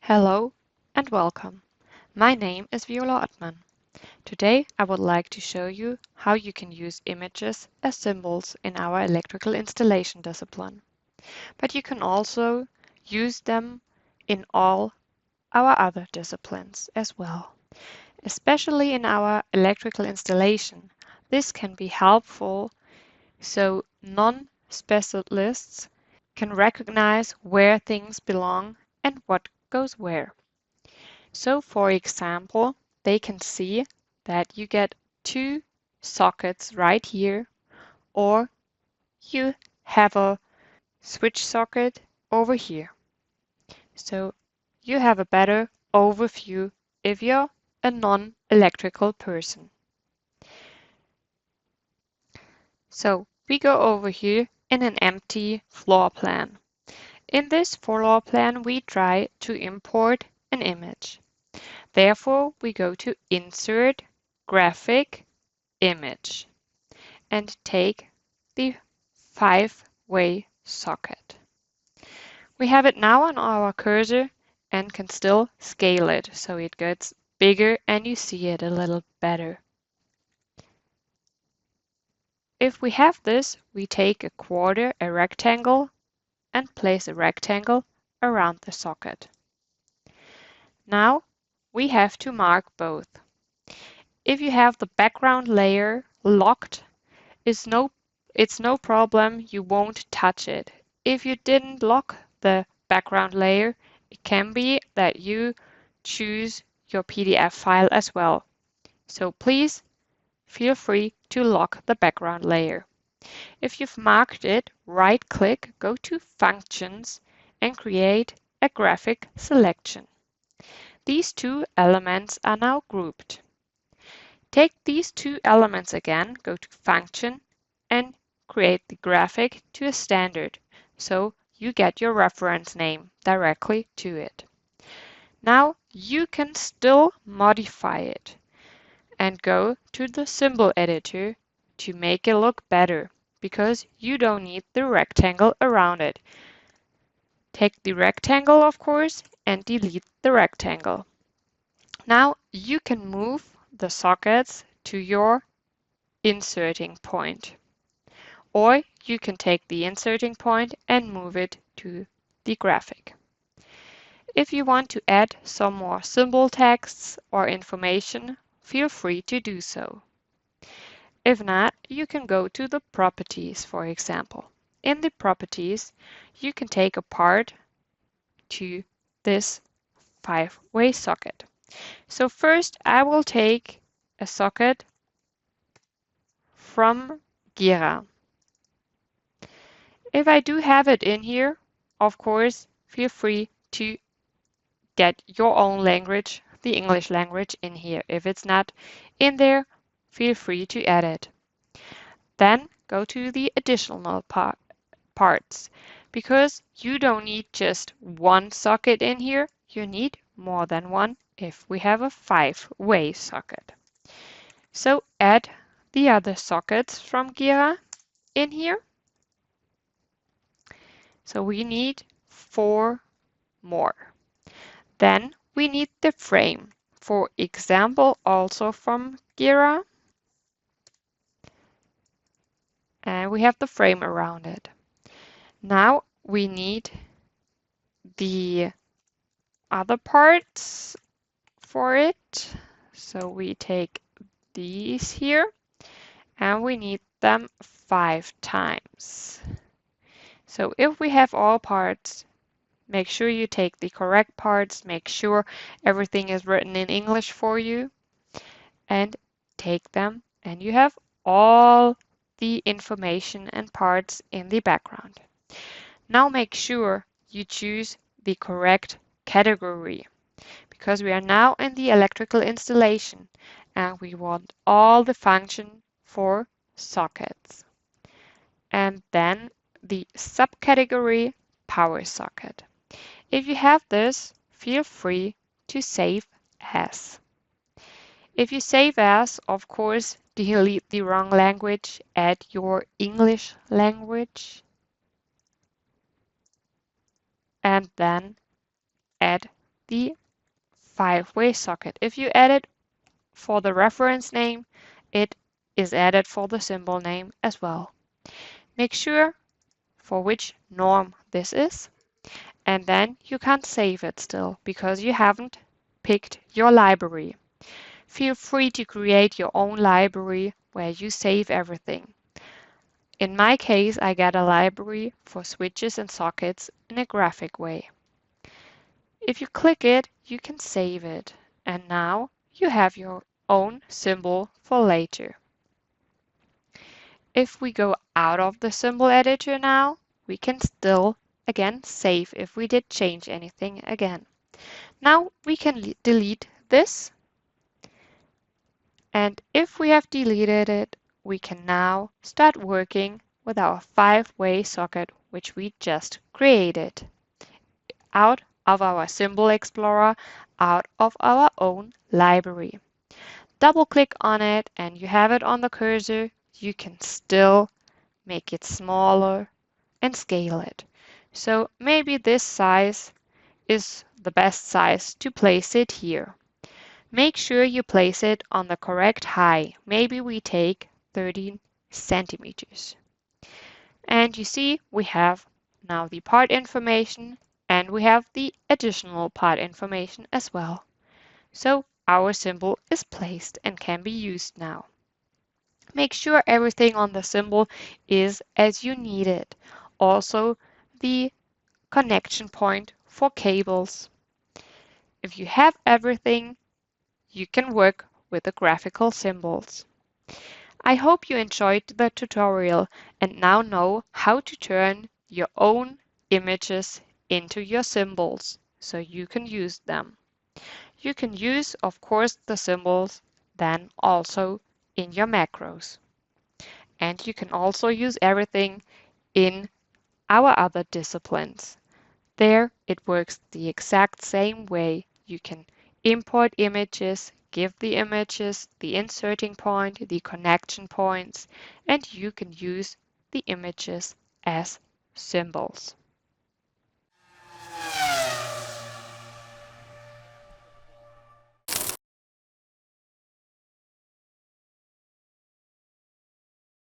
Hello and welcome. My name is Viola Ottman. Today I would like to show you how you can use images as symbols in our electrical installation discipline. But you can also use them in all our other disciplines as well. Especially in our electrical installation, this can be helpful so non-specialists can recognize where things belong and what goes where. So for example, they can see that you get two sockets right here, or you have a switch socket over here. So you have a better overview if you're a non-electrical person. So we go over here in an empty floor plan. In this floor plan, we try to import an image. Therefore, we go to Insert, Graphic, Image, and take the 5-way socket. We have it now on our cursor and can still scale it so it gets bigger and you see it a little better. If we have this, we take a quarter, a rectangle, and place a rectangle around the socket. Now we have to mark both. If you have the background layer locked, it's no problem, you won't touch it. If you didn't lock the background layer, it can be that you choose your PDF file as well. So please feel free to lock the background layer. If you've marked it, right-click, go to Functions, and create a graphic selection. These two elements are now grouped. Take these two elements again, go to Function, and create the graphic to a standard, so you get your reference name directly to it. Now you can still modify it and go to the symbol editor to make it look better, because you don't need the rectangle around it. Take the rectangle, of course, and delete the rectangle. Now you can move the sockets to your inserting point. Or you can take the inserting point and move it to the graphic. If you want to add some more symbol texts or information, feel free to do so. If not, you can go to the properties, for example. In the properties, you can take a part to this 5-way socket. So first I will take a socket from Gira. If I do have it in here, of course, feel free to get your own language, the English language, in here. If it's not in there, feel free to add it. Then go to the additional parts, because you don't need just one socket in here, you need more than one if we have a 5-way socket. So add the other sockets from Gira in here. So we need 4 more. Then we need the frame. For example, also from Gira. And we have the frame around it. Now we need the other parts for it. So we take these here and we need them 5 times. So if we have all parts, make sure you take the correct parts, make sure everything is written in English for you, and take them, and you have all the information and parts in the background. Now make sure you choose the correct category, because we are now in the electrical installation and we want all the function for sockets. And then the subcategory power socket. If you have this, feel free to save as. If you save as, of course, delete the wrong language, add your English language, and then add the 5-way socket. If you add it for the reference name, it is added for the symbol name as well. Make sure for which norm this is, and then you can't save it still because you haven't picked your library. Feel free to create your own library where you save everything. In my case, I get a library for switches and sockets in a graphic way. If you click it, you can save it, and now you have your own symbol for later. If we go out of the symbol editor now, we can still again save if we did change anything again. Now we can delete this, and if we have deleted it, we can now start working with our 5-way socket which we just created out of our symbol explorer, out of our own library. Double click on it and you have it on the cursor. You can still make it smaller and scale it. So maybe this size is the best size to place it here. Make sure you place it on the correct height. Maybe we take 13 centimeters. And you see we have now the part information and we have the additional part information as well. So our symbol is placed and can be used now. Make sure everything on the symbol is as you need it. Also the connection point for cables. If you have everything, you can work with the graphical symbols. I hope you enjoyed the tutorial and now know how to turn your own images into your symbols so you can use them. You can use, of course, the symbols then also in your macros. And you can also use everything in our other disciplines. There it works the exact same way. You can import images, give the images the inserting point, the connection points, and you can use the images as symbols.